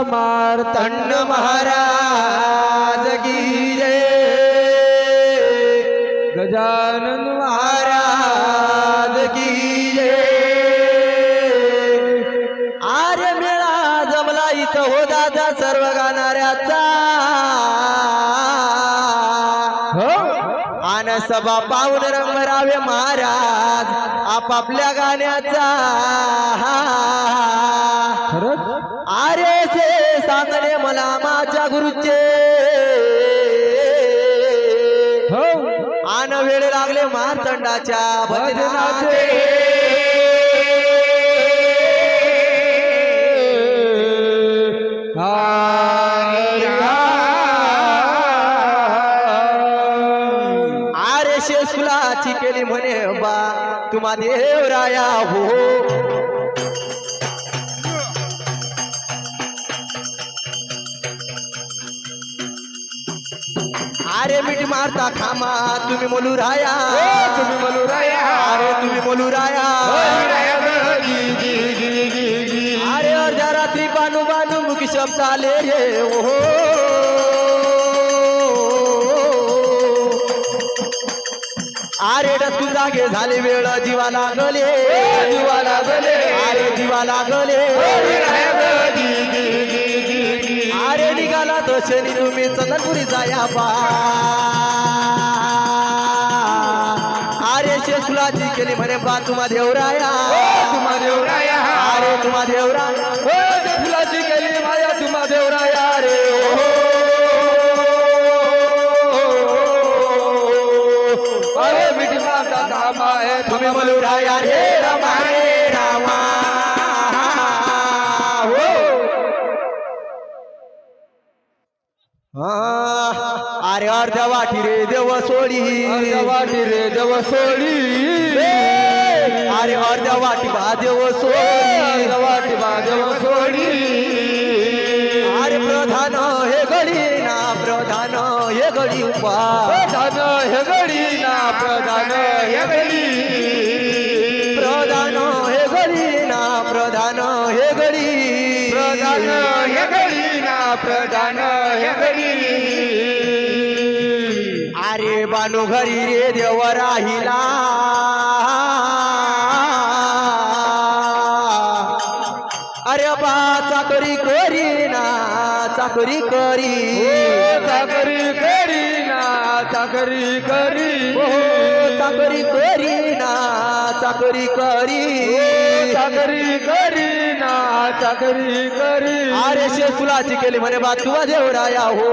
मार्तंड महाराज की जय, गजानन महाराज की जय। आर्य मेळा जमला इथं हो दादा सर्व गाणाऱ्याचा, आन सभा पाहून रंग भरावे महाराज आपापल्या गाण्याचा। अरे से सांगणे मला माझ्या गुरुचे, आन वेळ लागले मार्तंडाच्या भजनाचे। अरे शेसुलाची केली म्हणे बा तुम्हा देवराया हो, अरे मिठी मारता खामा तुम्ही मोलू राया, तुम्ही बोलू राया, अरे तुम्ही मोलू राया। अरे अर्ध्या रात्री बानू बानू मुखी शब्द आले रे ओहो, अरे डसकून जागे झाले वेळ जीवा लागले, जीवा लागले, अरे जीवा लागले। अरे निघाला तो शनी तुम्ही चंदनपुरी जाया बा, अरे शेसुलाची केली म्हणे बा तुम्हा देवराया, तुम्हा देवराया, अरे तुम्हा देवराया। फुलाची केली माया तुम्हा देवराया रे ओ, अरे मिठी माता धामा है तुम्ही बोलू राया रे रामा रे रामा हो। अरे अर्ध्या वाटी रे देव सोडी, वाटी रे देव सोडी, अरे अर्ध्या वाटी बा देव सोडी, वाटी बा देव सोडी। अरे प्रधान हे गडी ना प्रधान हे गडी उपा, प्रधान हे गडी ना प्रधान हे गडी, प्रधान हे गडी ना प्रधान हे गडी, प्रधान हे गडी ना प्रधान हे गडी। अरे बानू घरी रे देव राहिला, अरे बा चाकरी करी ना चाकरी करी, चाकरी करी ना चाकरी करी, चाकरी करी ना चाकरी करी, चाकरी करी ना चाकरी करी। अरे शेसुलाची केली म्हणे बा तुझा देवराया हो,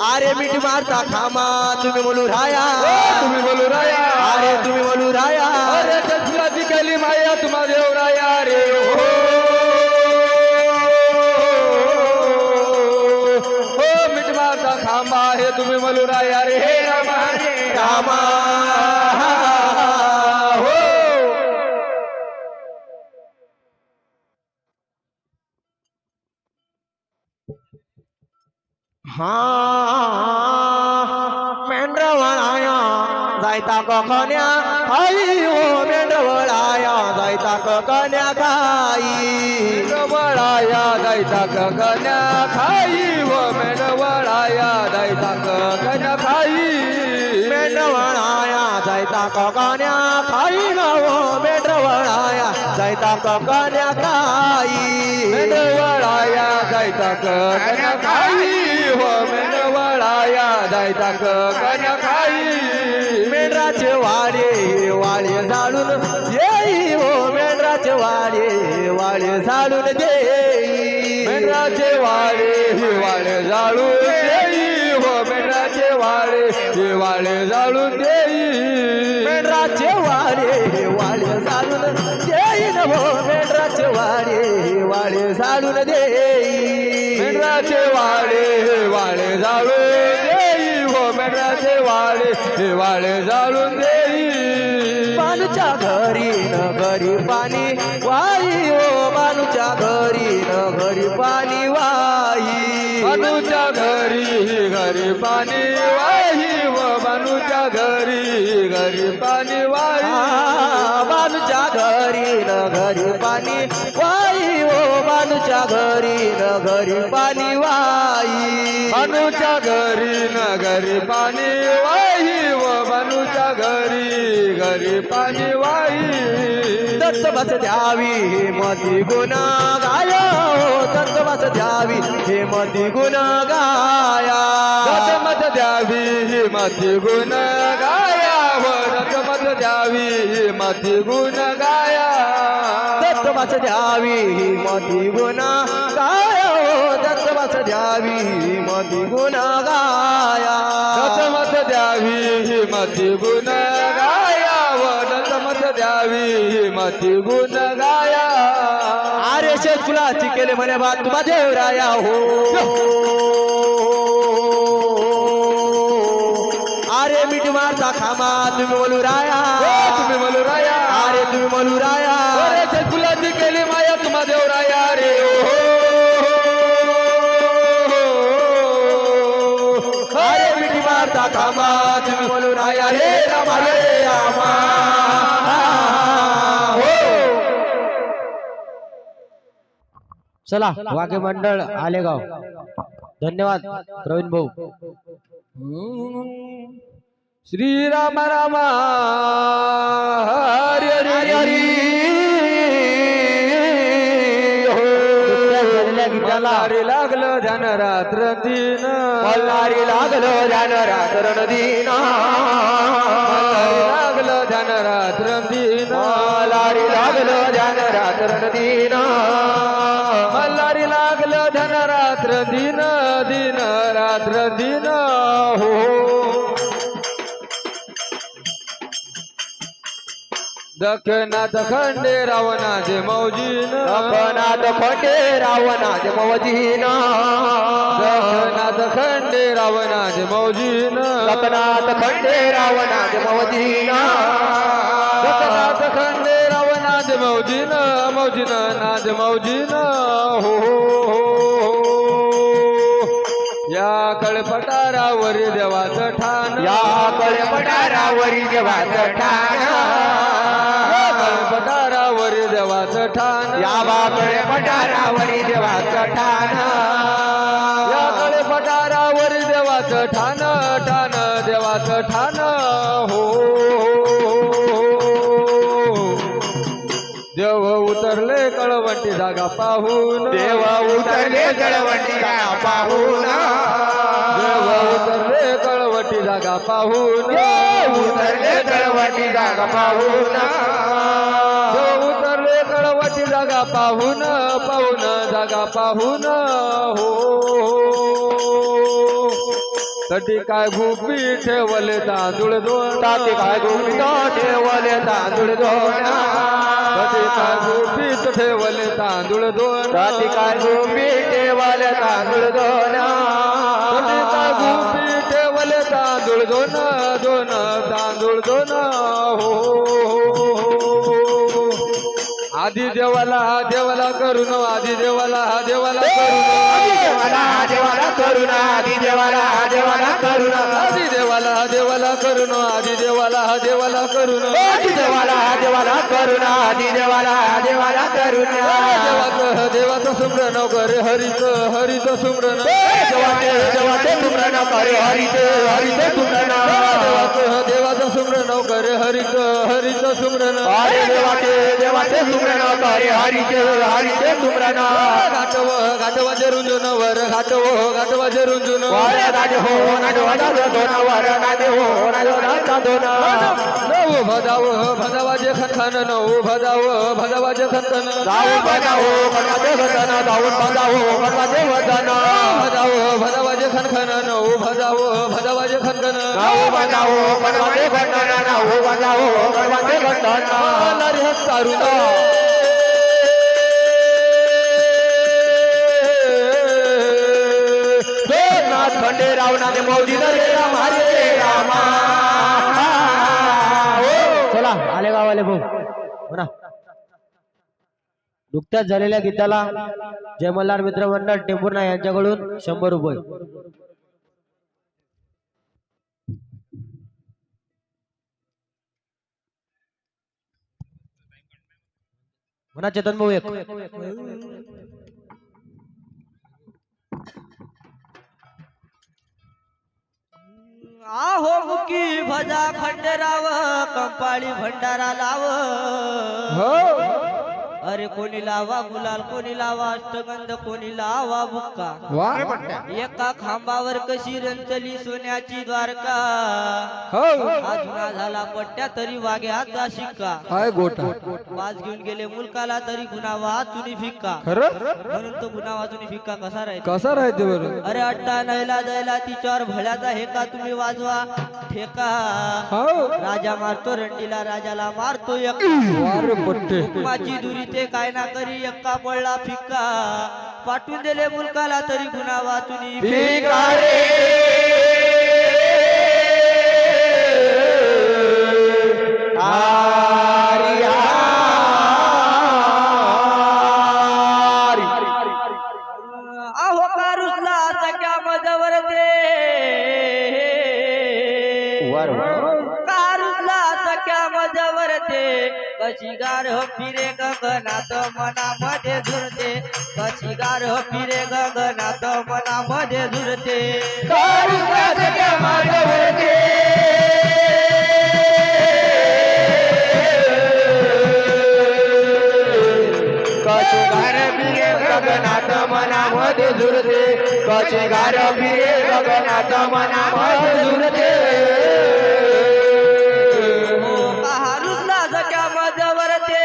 अरे मिठी मारता खामा तुम्ही बोलू राया, तुम्ही बोलू राया, अरे तुम्ही बोलू राया। अरे शेसुलाची केली माया तुम्हा देवराया रे हो, मिठी मारता खांबा हे तुम्ही बोलू राया रे हे रामा रे रामा हो। हा मेंढरवळाया जायता ककन्या खाई हो, मेंढरवळाया जायता ककन्या खाई, मेंढवळाया जायता ककन्या खाई व मेंढवळाया जायता ककन्या खाई, मेंढरवळाया जायता ककन्या खाई न हो, मेंढरवळाया जायता ककन्या खाई, मेंढवळाया जायता ककन्या खाई व मेंढवळाया जायता ककन्या खाई। मेंढराचे वाडे वाडे झाडून येई हो, मेंढराचे वाडे वाडे झाडून देई, मेंढराचे वाडे वाडे जाळून देई व मेंढराचे वाडे वाडे जाळून देई, मेंढराचे वाडे वाडे झाडून देईन हो, मेंढराचे वाडे वाडे झाडून देई, मेंढराचे वाडे वाडे जाळून देई व मेंढराचे वाडे वाडे जाळून देई। बानूच्या घरी न घरी पाणी वाई हो, बानूच्या घरी न घरी पाणी वाई, बानूच्या घरी घरी पाणी वाही व बानूच्या घरी घरी पाणी वाही, बानूच्या घरी वाई न घरी पाणी वाई ओ बानूच्या घरी न घरी पाणी वाई बानूच्या घरी न घरी पाणी वाही व बानूच्या घरी पाणी वाही दत्तवास द्यावी हे मती गुण गाया हो दत्तवास द्यावी हे मती गुण गाया दत्तमत द्यावी ही मती गुण गाया व दत्तमत द्यावी ही मती गुण गाया दत्तवास द्यावी ही मती गुण गाया हो दत्तवास द्यावी ही मती गुण गाया दत्तमत द्यावी ही मती गुण गाया व दत्तमत द्यावी ही मती गुण गाया अरे फुलाची केले म्हणे बात तुझा देवराया हो अरे मिठ मारता खामा तुम्ही बोलू राया तुम्ही बोलू राया अरे तुम्ही बोलू राया अरे फुलाची केली माया तुम्हा देवराया रे अरे मिठ मारता खामा तुम्ही बोलू राया रे रामा रे रामा चला वाघे मंडळ आलेगाव धन्यवाद प्रवीण भाऊ श्रीराम राम हरी हरी हरी मल्हारी लागलं ध्यान रात्र दिन मल्हारी लागलं ध्यान रात्र दिन लागलं ध्यान रात्र दिन मल्हारी लागलं ध्यान रात्र दिन मल्हारी लागलं ध्यान रात्र दिन दिन रात्र दिन हो दखनाथ खंडे रावणाचे मौजीन दखनाथ खंडे रावणाचे मौजीन दखनाथ खंडे रावणाचे मौजीन दखनाथ खंडे रावणाचे मौजीन दखनाथ खंडे रावणाचे मौजीन मौजीन नाच मौजीन हो या कळपटारावरी देवाचं ठाण या कळपटारावरी देवाचं ठाण कळपटारावरी देवाचं ठाण या कळपटारावरी देवाचं ठाण या कळपटारावरी देवाचं ठाण ठाण देवाचं ठाण हो देव उतरले कळवंटी जागा पाहून देव उतरले कळवंटी जागा पाहून देव उतरले कळवंटी जागा पाहून उतरले कळवंटी जागा पाहून देव उतरले कळवंटी जागा पाहून पाहून जागा पाहून हो तटी काय गुपी ठेवले तांदूळ दोन ताती काय गुपित ठेवले तांदूळ दोन तटी काय गुपीत ठेवले तांदूळ दोन ताती काय गुपित ठेवले तांदूळ दोन तटी काय गुपी ठेवले तांदूळ दोन दोन तांदूळ दोन हो आदि देवाला करून आदि देवाला करून देवाला करुणा आदि देवाला करुणा आदि देवाला करून आदि देवाला करून आदि देवाला करुणा आदि देवाला करुणा देवाचं सुमरण करे हरीचं सुमरण देवाचे सुमरण करे हरीचे सुमरण देवाचं सुमरण करे हरीचं सुमरण अरे देवाचे सुमरण करे हरीचे सुमरण घाटवाचे रुंजून वर घाटवाचे रुंजून राज हो वर राज हो नऊ भदावाचे खनखन नऊ भदावाचे खनखन जाऊन बजावो गणवाचे वदन जाऊन बजावो गणवाचे वदन भदावाचे खनखन नऊ भदावाचे खनखन नाव बजावो गणवाचे वदन नाव बजावो गणवाचे वदन नारी हस्तारुण नाथ खंडे रावणाने मौजी रे राम हरे रामा चला आले गावाले भाऊ म्हणा नुकत्याच झालेल्या गीताला जय मल्हार मित्र मंडळ टेंभुर्णा यांच्याकडून 100 रुपये म्हणा चेतन भाऊ एक आहो मुकी भजा खंडेराव कंपाळी भंडारा लाव हो अरे कोणी लावा गुलाल कोणी लावा अष्टगंध कोणी लावा बुक्का वा एका खांबावर कशी रंतली सोन्याची द्वारका हो हा जुना झाला पट्ट्या तरी वाघ्याचा शिक्का हाय गोटा वाज घेऊन गेले मुलकाला तरी गुन्हा वाचुनी फिक्का खरं म्हणून तो गुन्हा वाचुनी फिक्का कसा राहील कसा राहते बरं अरे अट्टा नैला जायला तिच्यावर भळ्याचा हेका तुम्ही वाजवा ठेका हो राजा मारतो रंडीला राजाला मारतो एक वारे पट्टे माझी दुरी ते काय ना करी एक्का पडला फिक्का पाठवून दिले मुलकाला तरी गुन्हा वाचुनी फिका रे आरी आरी आहो कारुसला सख्या मजवर ते वर कारुसला सख्या मजवर ते कशी गार फिरे गगनात मनामध्ये झुरते कशी गार फिरे गगनात मनामध्ये झुरते कारुसला माझ्यावरती कशी गार फिरे गगनात मनामध्ये झुरते कशी गार फिरे गगनात मनामध्ये झुरते कारुसला सख्या मजवर ते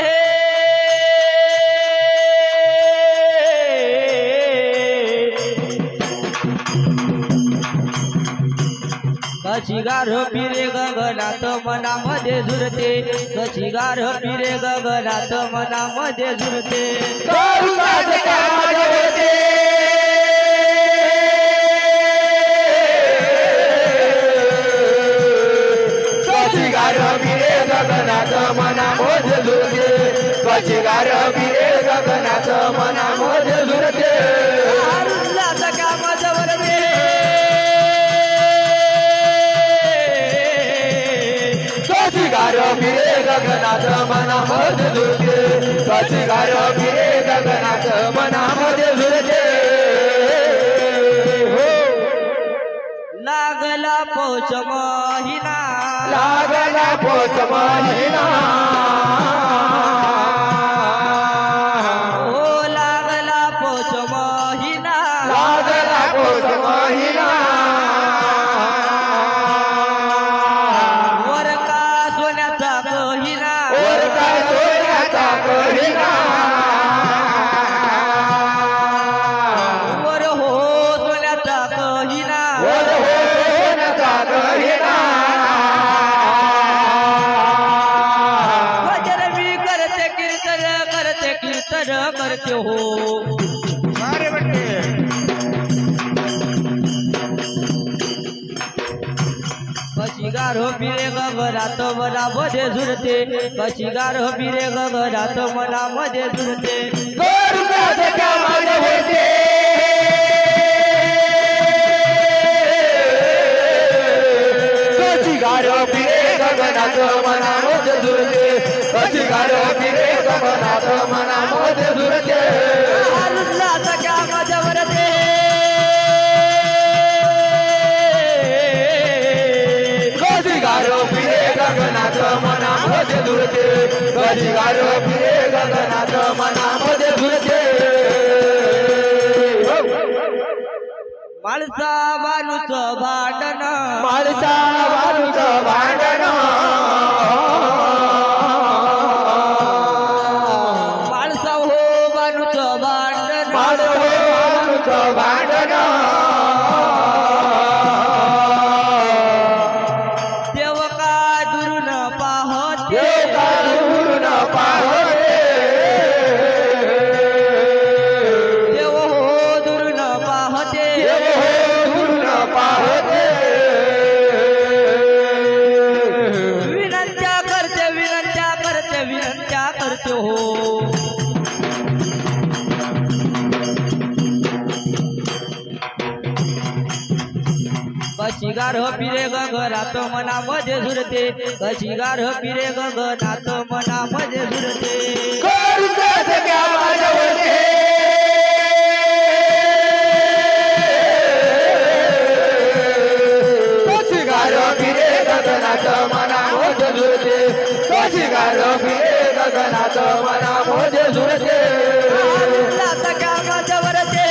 कशी गार फिरे गगनात मनामध्ये झुरते कशी गार फिरे गगनात मनामध्ये झुरते कारुसला माझ्यावरती कशी गार फिरे गगनात मनामध्ये झुरते कशी गार फिरे गगनात मनामध्ये झुरते कारुसला सख्या मजवर ते कशी गार फिरे गगनात मनामध्ये झुरते कशी गार फिरे गगनात मनामध्ये झुरते हो लागला पौष महिना लागला पोच महिना हो लागला पौष महिना लागला पोच महिना वर का सोन्याचा कहिना वर काय सोन्याचा कहिना वर हो सोन्याचा कहिना वर हो सोन्याचा कहिना भजन मी करते कीर्तन करते हो अरे बट्टे कशी गार फिरे गगनात मनामध्ये झुरते कशी गार फिरे गगनात मनामध्ये झुरते कारुसला माझ्यावरती कशी गार फिरे गगनात मनामध्ये झुरते कशी गार फिरे गगनात मनामध्ये झुरते कारुसला सख्या मजवर ते कशी गार फिरे गगनात मनामध्ये झुरते कशी गार फिरे गगनात मनामध्ये झुरते माणसा माणूचं भांडण माणसा वालूचं भांडण माणसा हो माणूचं भांडण वालूचं भांडण देव का दुरून पाहते देव का दुरून पाहते देव हो दुरून पाहते देव हो दुरून पाहते विनंत्या करते विनंत्या करते विनंत्या करते हो कशी गार फिरे गगनात मनामध्ये झुरते कशी गार फिरे गगनात मनामध्ये झुरते कारुसला माझे झुरते सख्या माझ्या वरते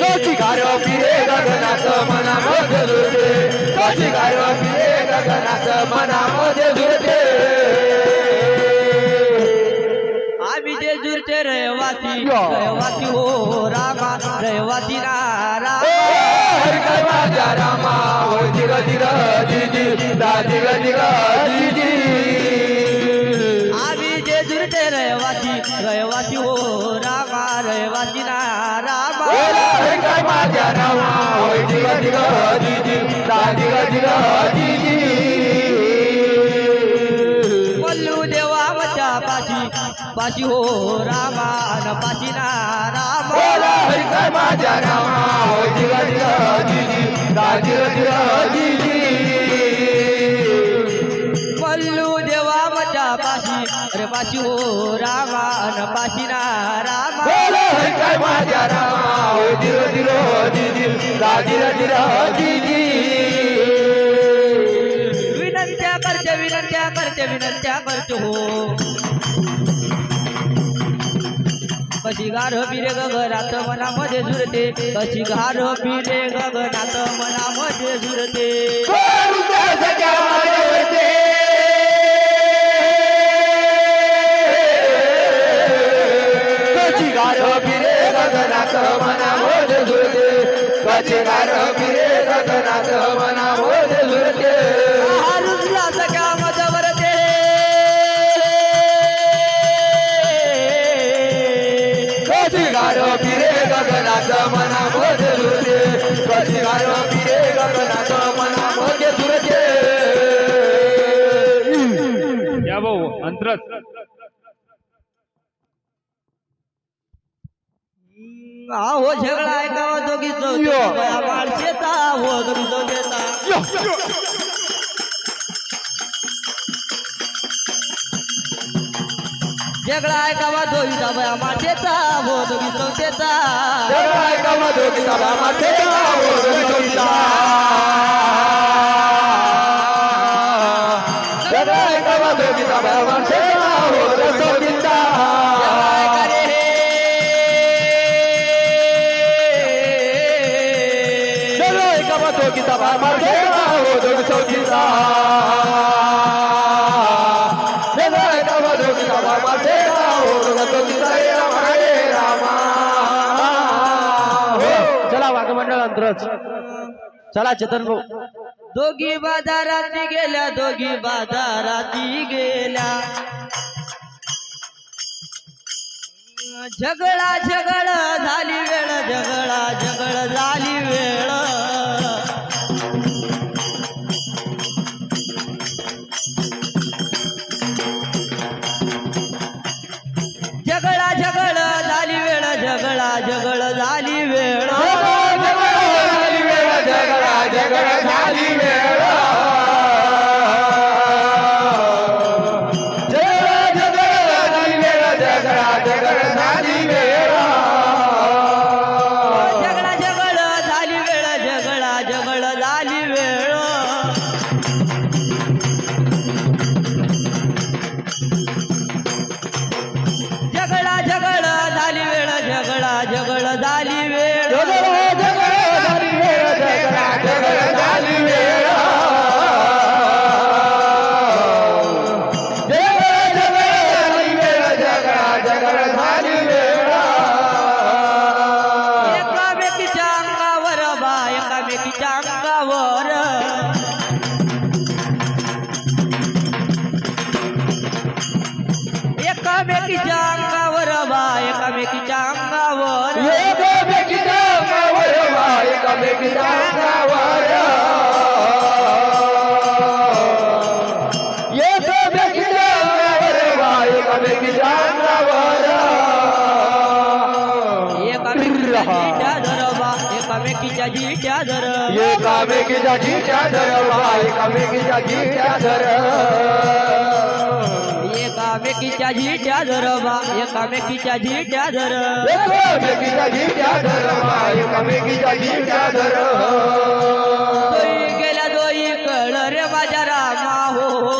कशी गारो फिरे गगनात मनामध्ये झुरते कशी गारो फिरे गगनात मनामध्ये झुरते आम्ही जे जुरते रहिवासी हो रामा रहिवासी ना हरी काय माझ्या रामा हो जिग जिग जिजी दाजिग जिग जिजी आम्ही जे जुरते रहिवासी हो रामा रहिवासी ना रामा हरी काय माझ्या रामा हो जिग जिग जिजी दाजिग जिग जिजी बोलू देवा मच्या पाशी हो रामा न पाशी ना रामा हरी काय माझ्या रामा हो जिग जिग जिजी दाजिग जिग जिजी बोलू देवा मच्या पाशी हो रामा न पाशी ना रामा हरी काय माझ्या रामा हो जिग जिग जिजी दाजिग जिग जिजी विनंत्या करते हो कशी गार फिरे गगनात मनामध्ये झुरते कशी गार फिरे गगनात मनामध्ये झुरते कशी गार फिरे गगनात मनामध्ये झुरते कशी गार फिरे गगनात मनामध्ये झुरते रुजला सख्या माझ्या वरते कशी गार फिरे गगनात मनामध्ये झुरते कशी गार फिरे गगनात मनामध्ये झुरते या भाऊ अंतरच हो झगडा ऐकावा दोघी माणसेचा हो दोघी दोघेचा झगडा ऐकावा दोघीचा बया माणसेचा हो दोघी चौथेचा चला वाघमंडळ अंतरच चला चेतन भाऊ दोघी बाजाराती गेल्या झगडा झाली वेळ झगड झाली वेळ झगड झाली वेळ झगड झाली वेळ एकामेकीच्या अंगावर बा एकामेकीच्या अंगावर एकामेकीच्या जिट्या धर एकामेकीच्या जिट्या धर एकामेकीच्या जिट्या धर एकामेकीच्या जिट्या धर बा एकामेकीच्या जिट्या धर एकामेकीच्या जिट्या धर एकामेकीच्या जिट्या धर दोई गेल्या दोई कळ रे माझ्या रामा हो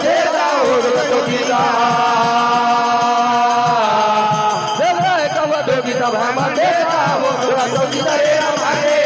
देता हो दोघीचा सगळं कव दोघीचा भ्रम देता हो दोघीचा रे मागे